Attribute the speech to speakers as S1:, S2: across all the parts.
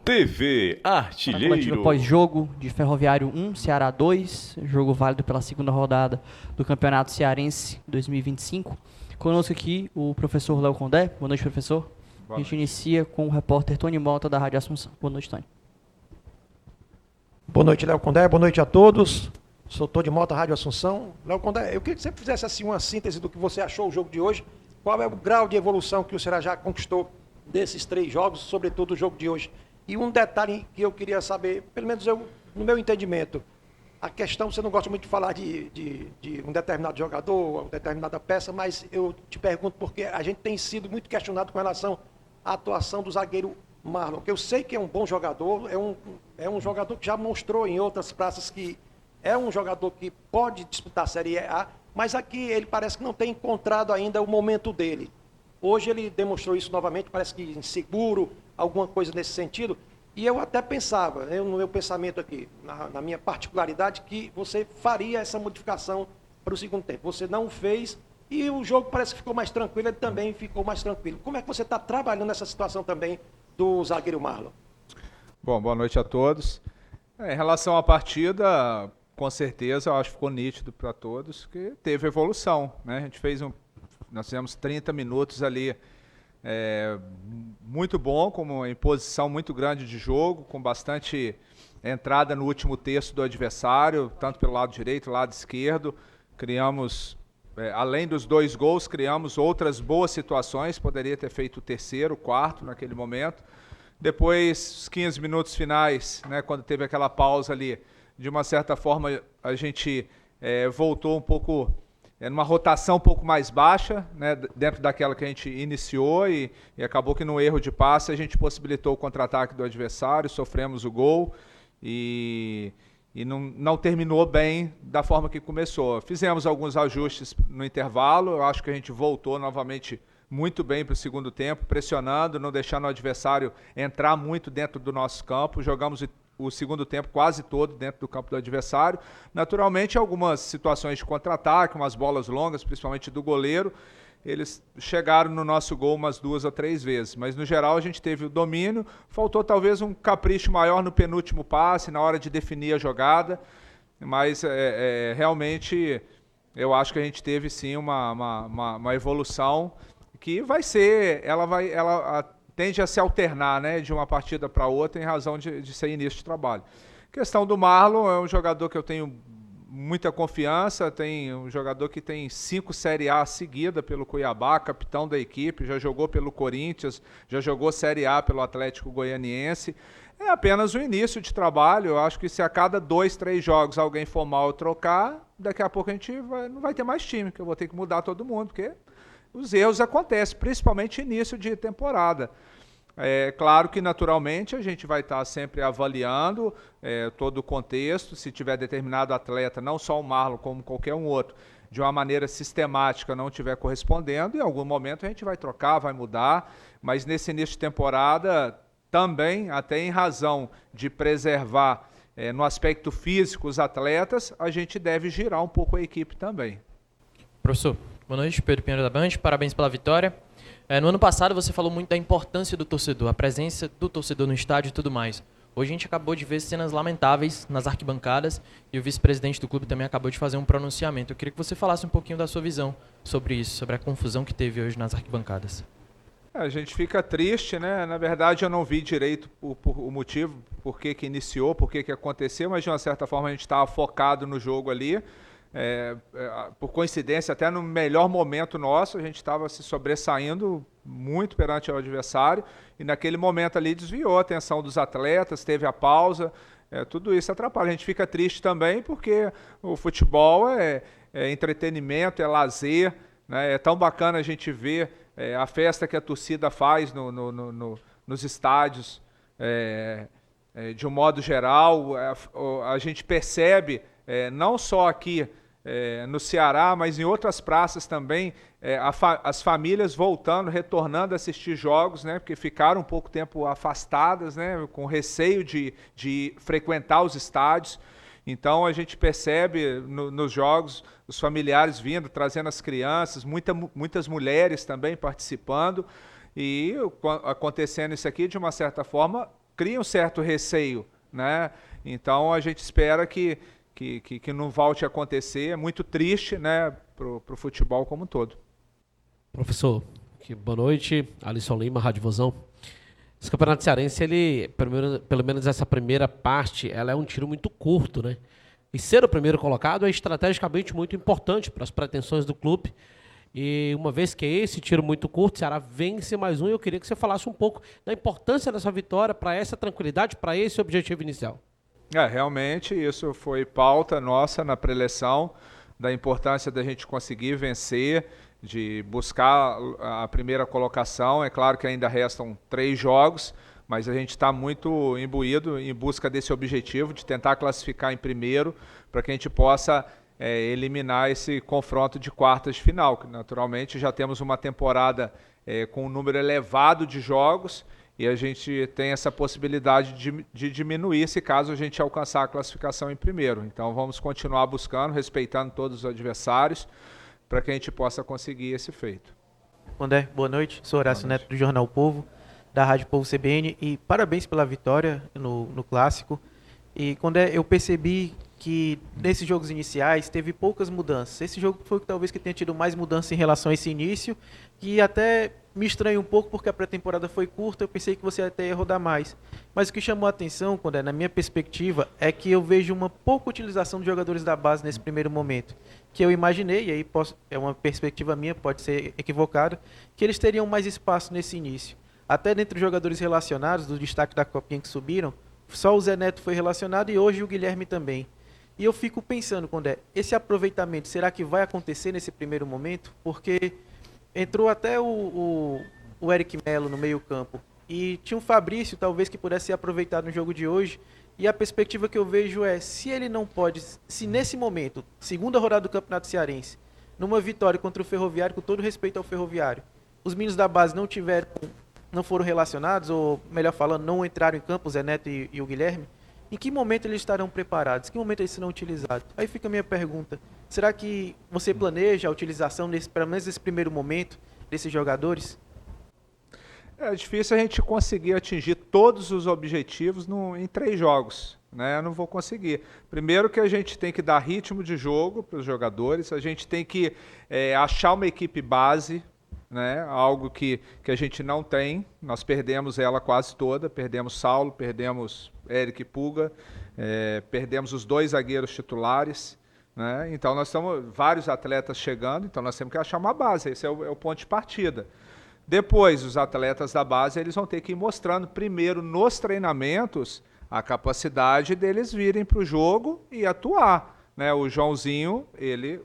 S1: TV
S2: Coletiva
S1: Artilheiro.
S2: pós-jogo de Ferroviário 1, Ceará 2, jogo válido pela segunda rodada do Campeonato Cearense 2025. Conosco aqui o professor Léo Condé. Boa noite, professor. A gente inicia com o repórter Tony Mota, da Rádio Assunção. Boa noite, Tony.
S3: Boa noite, Léo Condé. Boa noite a todos. Sou Tony Mota, Rádio Assunção. Léo Condé, eu queria que você fizesse assim uma síntese do que você achou do jogo de hoje. Qual é o grau de evolução que o Ceará já conquistou desses 3 jogos, sobretudo o jogo de hoje? E um detalhe que eu queria saber, pelo menos eu, no meu entendimento, a questão, você não gosta muito de falar de um determinado jogador, uma determinada peça, mas eu te pergunto porque a gente tem sido muito questionado com relação à atuação do zagueiro Marlon, que eu sei que é um bom jogador, é um jogador que já mostrou em outras praças que é um jogador que pode disputar a Série A, mas aqui ele parece que não tem encontrado ainda o momento dele. Hoje ele demonstrou isso novamente, parece que inseguro, alguma coisa nesse sentido. E eu até pensava, no meu pensamento aqui, na minha particularidade, que você faria essa modificação para o segundo tempo. Você não fez e o jogo parece que ficou mais tranquilo, ele também ficou mais tranquilo. Como é que você está trabalhando essa situação também do zagueiro Marlon?
S4: Bom, boa noite a todos. Em relação à partida, com certeza, eu acho que ficou nítido para todos que teve evolução, né? A gente nós fizemos 30 minutos ali, muito bom, com uma imposição muito grande de jogo, com bastante entrada no último terço do adversário, tanto pelo lado direito, lado esquerdo. Criamos, além dos 2 gols, criamos outras boas situações, poderia ter feito o terceiro, o quarto naquele momento. Depois, os 15 minutos finais, né, quando teve aquela pausa ali, de uma certa forma a gente voltou um pouco numa rotação um pouco mais baixa, né, dentro daquela que a gente iniciou e acabou que no erro de passe a gente possibilitou o contra-ataque do adversário, sofremos o gol e não terminou bem da forma que começou. Fizemos alguns ajustes no intervalo, eu acho que a gente voltou novamente muito bem para o segundo tempo, pressionando, não deixando o adversário entrar muito dentro do nosso campo, jogamos o segundo tempo quase todo dentro do campo do adversário. Naturalmente, algumas situações de contra-ataque, umas bolas longas, principalmente do goleiro, eles chegaram no nosso gol umas 2 ou 3 vezes. Mas, no geral, a gente teve o domínio, faltou talvez um capricho maior no penúltimo passe, na hora de definir a jogada, mas realmente eu acho que a gente teve sim uma evolução que vai ser, ela tende a se alternar, né, de uma partida para outra em razão de ser início de trabalho. A questão do Marlon é um jogador que eu tenho muita confiança, tem um jogador que tem 5 Série A seguida pelo Cuiabá, capitão da equipe, já jogou pelo Corinthians, já jogou Série A pelo Atlético Goianiense. É apenas o início de trabalho, eu acho que se a cada 2, 3 jogos alguém for mal ou trocar, daqui a pouco a gente não vai ter mais time, que eu vou ter que mudar todo mundo, porque os erros acontecem, principalmente início de temporada. É claro que, naturalmente, a gente vai estar sempre avaliando todo o contexto, se tiver determinado atleta, não só o Marlon, como qualquer um outro, de uma maneira sistemática não estiver correspondendo, em algum momento a gente vai trocar, vai mudar, mas nesse início de temporada, também, até em razão de preservar no aspecto físico os atletas, a gente deve girar um pouco a equipe também.
S5: Professor, boa noite, Pedro Pinheiro da Band, parabéns pela vitória. No ano passado você falou muito da importância do torcedor, a presença do torcedor no estádio e tudo mais. Hoje a gente acabou de ver cenas lamentáveis nas arquibancadas e o vice-presidente do clube também acabou de fazer um pronunciamento. Eu queria que você falasse um pouquinho da sua visão sobre isso, sobre a confusão que teve hoje nas arquibancadas.
S4: A gente fica triste, né? Na verdade eu não vi direito o motivo, por que iniciou, por que aconteceu, mas de uma certa forma a gente estava focado no jogo ali. Por coincidência, até no melhor momento nosso, a gente estava se sobressaindo muito perante o adversário e naquele momento ali desviou a atenção dos atletas, teve a pausa, tudo isso atrapalha. A gente fica triste também porque o futebol é entretenimento, é lazer, né? É tão bacana a gente ver a festa que a torcida faz nos estádios, de um modo geral. A gente percebe, não só aqui no Ceará, mas em outras praças também, as famílias voltando, retornando a assistir jogos, né, porque ficaram um pouco tempo afastadas, né, com receio de frequentar os estádios. Então a gente percebe nos jogos os familiares vindo, trazendo as crianças, muitas mulheres também participando, e acontecendo isso aqui, de uma certa forma, cria um certo receio, né? Então a gente espera que não volte a acontecer. É muito triste, né, pro futebol como um todo.
S1: Professor, boa noite. Alisson Lima, Rádio Vozão. Esse campeonato cearense, ele, pelo menos essa primeira parte, ela é um tiro muito curto, né? E ser o primeiro colocado é estrategicamente muito importante para as pretensões do clube. E uma vez que é esse tiro muito curto, o Ceará vence mais um, e eu queria que você falasse um pouco da importância dessa vitória para essa tranquilidade, para esse objetivo inicial.
S4: Realmente isso foi pauta nossa na pré-eleição, da importância da gente conseguir vencer, de buscar a primeira colocação. É claro que ainda restam 3 jogos, mas a gente está muito imbuído em busca desse objetivo, de tentar classificar em primeiro, para que a gente possa eliminar esse confronto de quartas de final, que naturalmente já temos uma temporada com um número elevado de jogos, e a gente tem essa possibilidade de diminuir se caso a gente alcançar a classificação em primeiro. Então vamos continuar buscando, respeitando todos os adversários, para que a gente possa conseguir esse feito.
S6: Condé, boa noite. Sou Horácio Neto do Jornal Povo, da Rádio Povo CBN, e parabéns pela vitória no Clássico. E Condé, eu percebi que nesses jogos iniciais teve poucas mudanças. Esse jogo foi talvez que tenha tido mais mudança em relação a esse início, e até me estranha um pouco porque a pré-temporada foi curta, eu pensei que você até ia rodar mais. Mas o que chamou a atenção, Condé, na minha perspectiva, é que eu vejo uma pouca utilização de jogadores da base nesse primeiro momento. Que eu imaginei, e aí é uma perspectiva minha, pode ser equivocada, que eles teriam mais espaço nesse início. Até dentre os jogadores relacionados, do destaque da Copinha que subiram, só o Zé Neto foi relacionado e hoje o Guilherme também. E eu fico pensando, Condé, esse aproveitamento, será que vai acontecer nesse primeiro momento? Porque entrou até o Eric Melo no meio campo. E tinha um Fabrício, talvez, que pudesse ser aproveitado no jogo de hoje. E a perspectiva que eu vejo é, se ele não pode, se nesse momento, segunda rodada do Campeonato Cearense, numa vitória contra o Ferroviário, com todo respeito ao Ferroviário, os meninos da base não foram relacionados, ou melhor falando, não entraram em campo, o Zé Neto e o Guilherme, em que momento eles estarão preparados? Em que momento eles serão utilizados? Aí fica a minha pergunta. Será que você planeja a utilização, pelo menos nesse primeiro momento, desses jogadores?
S4: É difícil a gente conseguir atingir todos os objetivos em 3 jogos. Né? Eu não vou conseguir. Primeiro que a gente tem que dar ritmo de jogo para os jogadores, a gente tem que achar uma equipe base, né? Algo que a gente não tem. Nós perdemos ela quase toda, perdemos Saulo, perdemos Eric Puga, perdemos os 2 zagueiros titulares, né? Então nós estamos vários atletas chegando, então nós temos que achar uma base, esse é o ponto de partida. Depois, os atletas da base, eles vão ter que ir mostrando primeiro nos treinamentos a capacidade deles virem para o jogo e atuar, né? O Joãozinho, ele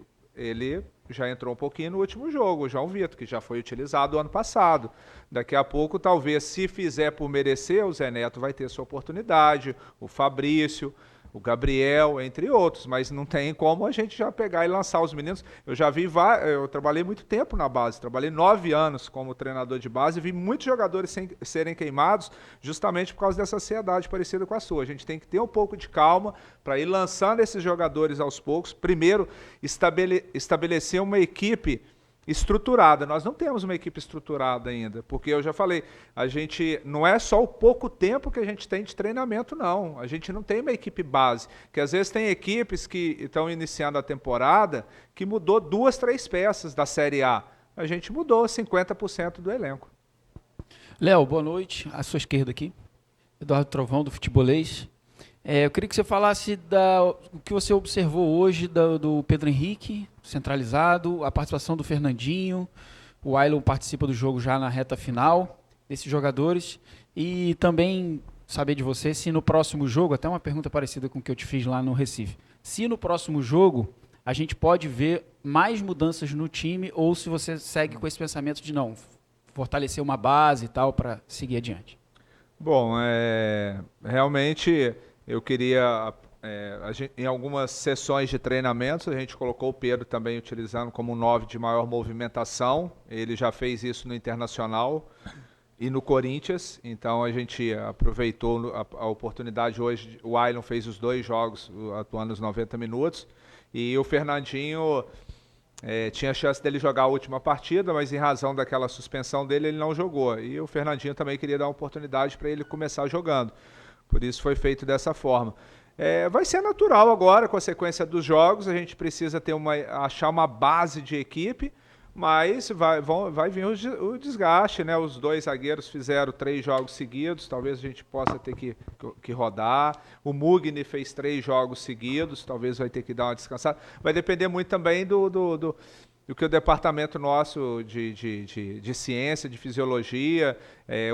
S4: já entrou um pouquinho no último jogo, o João Vitor, que já foi utilizado ano passado. Daqui a pouco, talvez, se fizer por merecer, o Zé Neto vai ter sua oportunidade, o Fabrício, o Gabriel, entre outros, mas não tem como a gente já pegar e lançar os meninos. Eu já vi, eu trabalhei muito tempo na base, trabalhei 9 anos como treinador de base e vi muitos jogadores serem queimados justamente por causa dessa ansiedade parecida com a sua. A gente tem que ter um pouco de calma para ir lançando esses jogadores aos poucos. Primeiro, estabelecer uma equipe estruturada. Nós não temos uma equipe estruturada ainda, porque eu já falei, a gente não é só o pouco tempo que a gente tem de treinamento, não. A gente não tem uma equipe base, que às vezes tem equipes que estão iniciando a temporada que mudou 2, 3 peças da Série A. A gente mudou 50% do elenco.
S7: Léo, boa noite. À sua esquerda aqui. Eduardo Trovão, do Futebolês. Eu queria que você falasse o que você observou hoje do Pedro Henrique, centralizado, a participação do Fernandinho, o Ailon participa do jogo já na reta final, desses jogadores, e também saber de você se no próximo jogo, até uma pergunta parecida com o que eu te fiz lá no Recife, se no próximo jogo a gente pode ver mais mudanças no time, ou se você segue com esse pensamento de não, fortalecer uma base e tal para seguir adiante.
S4: Bom, realmente eu queria, em algumas sessões de treinamentos, a gente colocou o Pedro também utilizando como um 9 de maior movimentação. Ele já fez isso no Internacional e no Corinthians, então a gente aproveitou a oportunidade hoje. O Ailon fez os 2 jogos, atuando os 90 minutos, e o Fernandinho Tinha chance dele jogar a última partida, mas em razão daquela suspensão dele, ele não jogou. E o Fernandinho também queria dar uma oportunidade para ele começar jogando. Por isso foi feito dessa forma. Vai ser natural agora, com a sequência dos jogos, a gente precisa achar uma base de equipe, mas vai vir o desgaste, né? Os 2 zagueiros fizeram 3 jogos seguidos, talvez a gente possa ter que rodar. O Mugni fez 3 jogos seguidos, talvez vai ter que dar uma descansada. Vai depender muito também do que o departamento nosso de ciência, de fisiologia,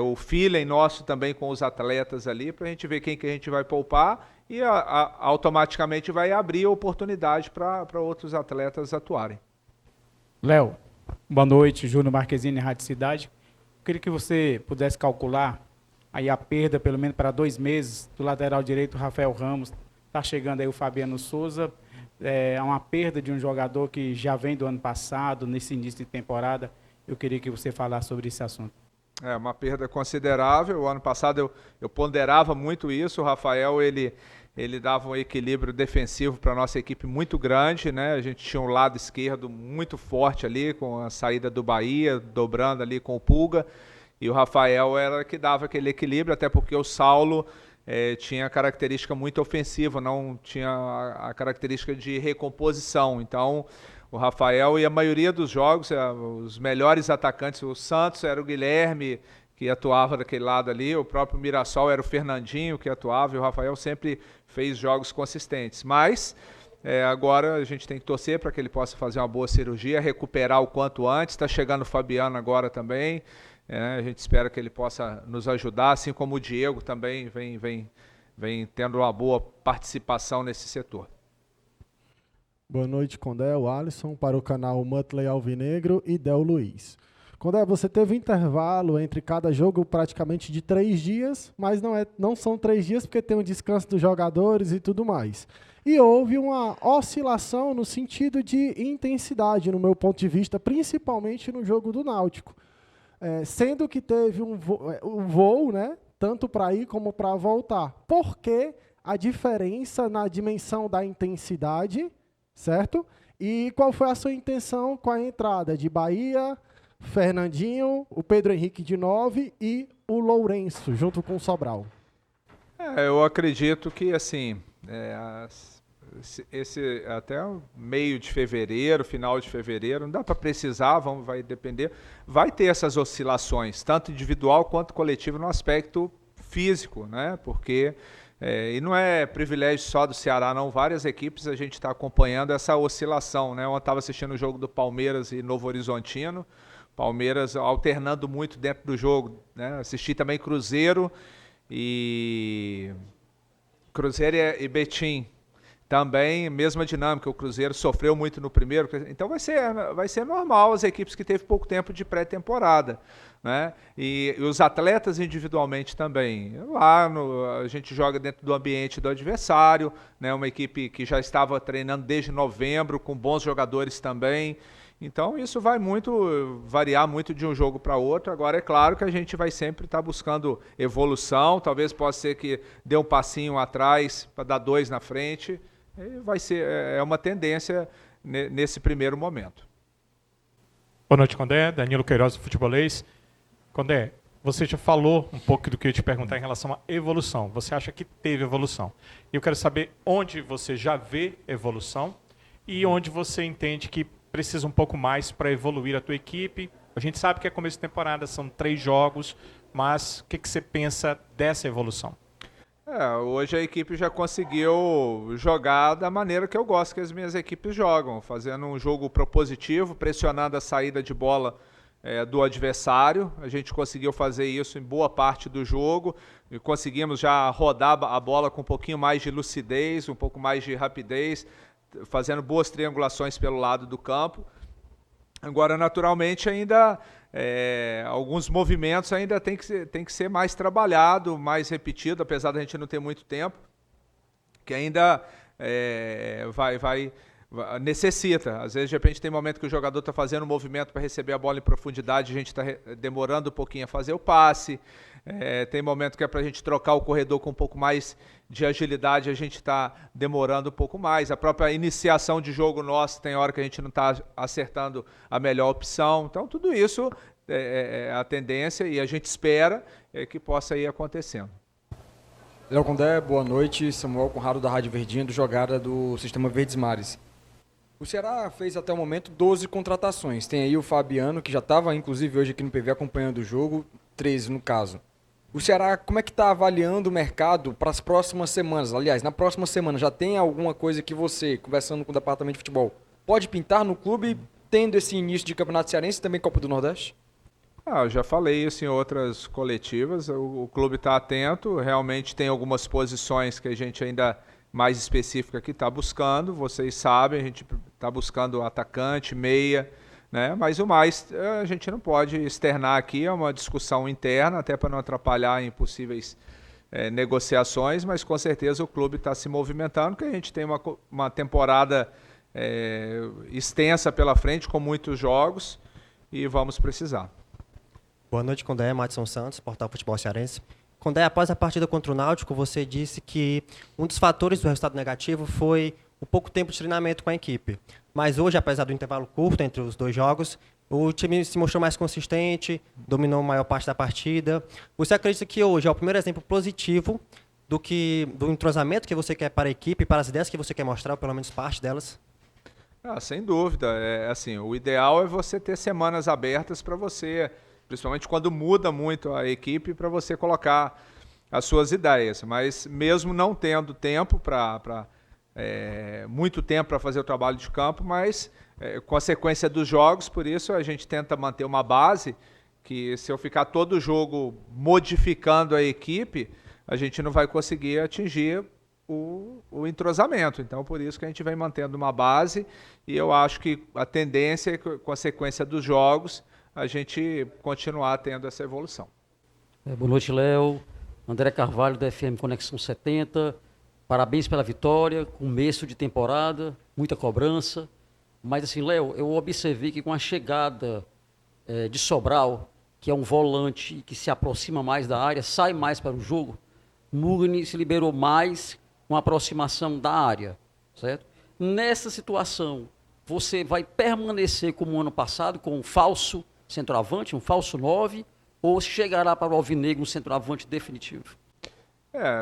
S4: o feeling nosso também com os atletas ali, para a gente ver quem que a gente vai poupar e automaticamente vai abrir a oportunidade para outros atletas atuarem.
S8: Léo, boa noite, Júnior Marquezine, Rádio Cidade. Eu queria que você pudesse calcular aí a perda, pelo menos para 2 meses, do lateral direito, Rafael Ramos. Está chegando aí o Fabiano Souza. É uma perda de um jogador que já vem do ano passado, nesse início de temporada. Eu queria que você falasse sobre esse assunto.
S4: Uma perda considerável. O ano passado eu ponderava muito isso. O Rafael, ele dava um equilíbrio defensivo para a nossa equipe muito grande, né? A gente tinha um lado esquerdo muito forte ali, com a saída do Bahia, dobrando ali com o Pulga. E o Rafael era que dava aquele equilíbrio, até porque o Saulo tinha a característica muito ofensiva, não tinha a característica de recomposição. Então, o Rafael e a maioria dos jogos, os melhores atacantes, o Santos era o Guilherme, que atuava daquele lado ali, o próprio Mirassol era o Fernandinho que atuava, e o Rafael sempre fez jogos consistentes. Mas agora a gente tem que torcer para que ele possa fazer uma boa cirurgia, recuperar o quanto antes. Está chegando o Fabiano agora também. A gente espera que ele possa nos ajudar, assim como o Diego também vem tendo uma boa participação nesse setor.
S9: Boa noite, Condé, o Alisson, para o canal Mutley Alvinegro e Del Luiz. Condé, você teve intervalo entre cada jogo praticamente de 3 dias, mas não são 3 dias porque tem o descanso dos jogadores e tudo mais. E houve uma oscilação no sentido de intensidade, no meu ponto de vista, principalmente no jogo do Náutico. Sendo que teve um voo, né, tanto para ir como para voltar. Por que a diferença na dimensão da intensidade, certo? E qual foi a sua intenção com a entrada de Bahia, Fernandinho, o Pedro Henrique de 9 e o Lourenço, junto com o Sobral?
S4: Eu acredito que, assim, esse até meio de fevereiro, final de fevereiro, não dá para precisar, vai depender, vai ter essas oscilações, tanto individual quanto coletivo, no aspecto físico, né? Porque, e não é privilégio só do Ceará, não, várias equipes a gente está acompanhando essa oscilação, né? Eu estava assistindo o jogo do Palmeiras e Novo Horizontino, Palmeiras alternando muito dentro do jogo, né? Assisti também Cruzeiro e Betim. Também, mesma dinâmica, o Cruzeiro sofreu muito no primeiro, então vai ser normal as equipes que teve pouco tempo de pré-temporada, né? E os atletas individualmente também. Lá a gente joga dentro do ambiente do adversário, né? Uma equipe que já estava treinando desde novembro, com bons jogadores também. Então isso vai variar muito de um jogo para outro. Agora é claro que a gente vai sempre estar buscando evolução, talvez possa ser que dê um passinho atrás para dar 2 na frente. Vai ser uma tendência nesse primeiro momento.
S10: Boa noite, Condé. Danilo Queiroz, do Futebolês. Condé, você já falou um pouco do que eu ia te perguntar em relação à evolução. Você acha que teve evolução? E eu quero saber onde você já vê evolução e onde você entende que precisa um pouco mais para evoluir a tua equipe. A gente sabe que é começo de temporada, são 3 jogos, mas o que você pensa dessa evolução?
S4: Hoje a equipe já conseguiu jogar da maneira que eu gosto que as minhas equipes jogam, fazendo um jogo propositivo, pressionando a saída de bola do adversário. A gente conseguiu fazer isso em boa parte do jogo e conseguimos já rodar a bola com um pouquinho mais de lucidez, um pouco mais de rapidez, fazendo boas triangulações pelo lado do campo. Agora, naturalmente, ainda alguns movimentos ainda tem que ser mais trabalhado, mais repetido, apesar da gente não ter muito tempo, que ainda necessita. Às vezes, de repente, tem momento que o jogador está fazendo um movimento para receber a bola em profundidade, a gente está demorando um pouquinho a fazer o passe. Tem momento que é para a gente trocar o corredor com um pouco mais de agilidade, a gente está demorando um pouco mais. A própria iniciação de jogo nossa, tem hora que a gente não está acertando a melhor opção. Então, tudo isso é a tendência e a gente espera que possa ir acontecendo.
S11: Léo Condé, boa noite. Samuel Conrado da Rádio Verdinha, do Jogada do Sistema Verdes Mares. O Ceará fez até o momento 12 contratações. Tem aí o Fabiano, que já estava inclusive hoje aqui no PV acompanhando o jogo, 13 no caso. O Ceará, como é que está avaliando o mercado para as próximas semanas? Aliás, na próxima semana já tem alguma coisa que você, conversando com o departamento de futebol, pode pintar no clube, tendo esse início de Campeonato Cearense e também Copa do Nordeste?
S4: Eu já falei isso em outras coletivas, o clube está atento, realmente tem algumas posições que a gente ainda mais específica que está buscando, vocês sabem, a gente está buscando atacante, meia, né? Mas o mais a gente não pode externar aqui, é uma discussão interna, até para não atrapalhar em possíveis negociações, mas com certeza o clube está se movimentando, que a gente tem uma temporada extensa pela frente, com muitos jogos, e vamos precisar.
S12: Boa noite, Condé, Madison Santos, Portal Futebol Cearense. Condé, após a partida contra o Náutico, você disse que um dos fatores do resultado negativo foi o pouco tempo de treinamento com a equipe. Mas hoje, apesar do intervalo curto entre os dois jogos, o time se mostrou mais consistente, dominou a maior parte da partida. Você acredita que hoje é o primeiro exemplo positivo do entrosamento que você quer para a equipe, para as ideias que você quer mostrar, ou pelo menos parte delas?
S4: Sem dúvida. Assim, o ideal é você ter semanas abertas para você, principalmente quando muda muito a equipe, para você colocar as suas ideias. Mas mesmo não tendo tempo muito tempo para fazer o trabalho de campo, mas com a sequência dos jogos, por isso a gente tenta manter uma base que, se eu ficar todo jogo modificando a equipe, a gente não vai conseguir atingir o entrosamento. Então, por isso que a gente vem mantendo uma base, e eu acho que a tendência é que, com a sequência dos jogos, a gente continuar tendo essa evolução.
S13: Boa noite, Léo. André Carvalho, da FM Conexão 70. Parabéns pela vitória, começo de temporada, muita cobrança. Mas assim, Léo, eu observei que com a chegada de Sobral, que é um volante que se aproxima mais da área, sai mais para o jogo, Mugni se liberou mais com a aproximação da área, certo? Nessa situação, você vai permanecer como ano passado, com um falso centroavante, um falso 9, ou chegará para o Alvinegro um centroavante definitivo?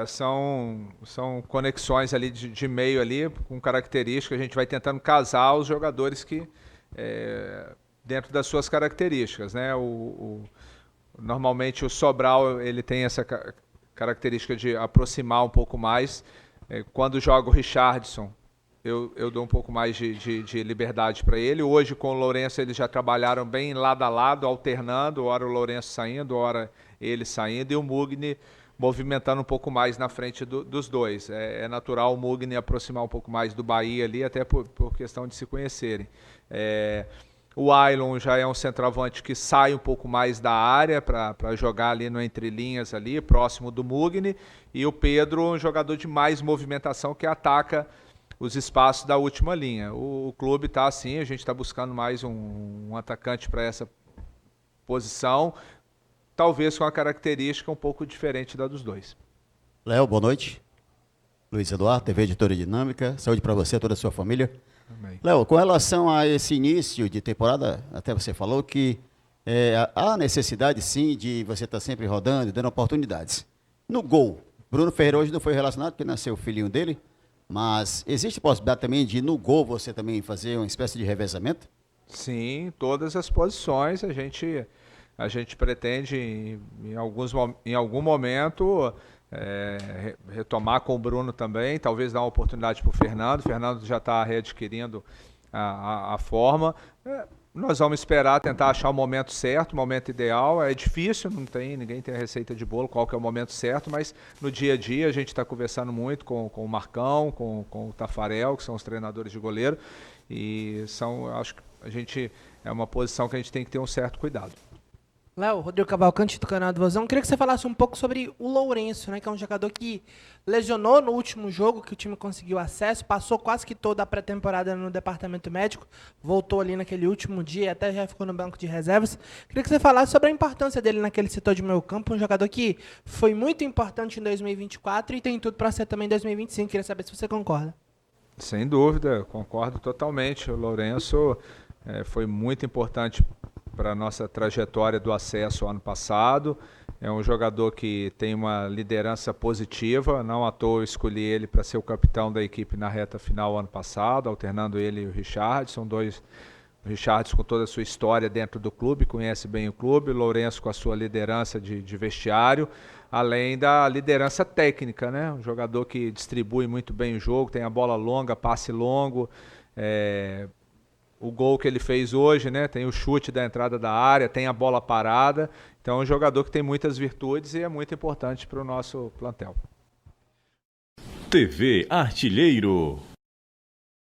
S4: São conexões ali de meio ali, com características, a gente vai tentando casar os jogadores que, dentro das suas características, né? Normalmente o Sobral, ele tem essa característica de aproximar um pouco mais. Quando joga o Richardson, eu dou um pouco mais de liberdade para ele. Hoje, com o Lourenço, eles já trabalharam bem lado a lado, alternando, hora o Lourenço saindo, hora ele saindo, e o Mugni movimentando um pouco mais na frente dos dois. É natural o Mugni aproximar um pouco mais do Bahia ali, até por questão de se conhecerem. O Ailon já é um centroavante que sai um pouco mais da área para jogar ali no entrelinhas ali, próximo do Mugni, e o Pedro, um jogador de mais movimentação, que ataca os espaços da última linha. O clube está assim, a gente está buscando mais um atacante para essa posição, talvez com uma característica um pouco diferente da dos dois.
S14: Léo, boa noite. Luiz Eduardo, TV Editora Dinâmica. Saúde para você e toda a sua família. Léo, com relação a esse início de temporada, até você falou que há necessidade, sim, de você estar sempre rodando e dando oportunidades. No gol, Bruno Ferreira hoje não foi relacionado, porque nasceu o filhinho dele, mas existe possibilidade também de, no gol, você também fazer uma espécie de revezamento?
S4: Sim, todas as posições a gente pretende, em algum momento, retomar com o Bruno também, talvez dar uma oportunidade para o Fernando. O Fernando já está readquirindo a forma. Nós vamos esperar, tentar achar o momento certo, o momento ideal. É difícil, ninguém tem a receita de bolo, qual que é o momento certo, mas no dia a dia a gente está conversando muito com o Marcão, com o Tafarel, que são os treinadores de goleiro, e acho que é uma posição que a gente tem que ter um certo cuidado.
S15: Léo, Rodrigo Cavalcante do canal do Vozão. Queria que você falasse um pouco sobre o Lourenço, né, que é um jogador que lesionou no último jogo, que o time conseguiu acesso, passou quase que toda a pré-temporada no departamento médico, voltou ali naquele último dia e até já ficou no banco de reservas. Queria que você falasse sobre a importância dele naquele setor de meio campo, um jogador que foi muito importante em 2024 e tem tudo para ser também em 2025. Queria saber se você concorda.
S4: Sem dúvida, concordo totalmente. O Lourenço foi muito importante para a nossa trajetória do acesso ano passado. É um jogador que tem uma liderança positiva, não à toa eu escolhi ele para ser o capitão da equipe na reta final ano passado, alternando ele e o Richardson, o Richardson com toda a sua história dentro do clube, conhece bem o clube, o Lourenço com a sua liderança de vestiário, além da liderança técnica, né? Um jogador que distribui muito bem o jogo, tem a bola longa, passe longo, o gol que ele fez hoje, né? Tem o chute da entrada da área, tem a bola parada. Então é um jogador que tem muitas virtudes e é muito importante para o nosso plantel.
S16: TV Artilheiro.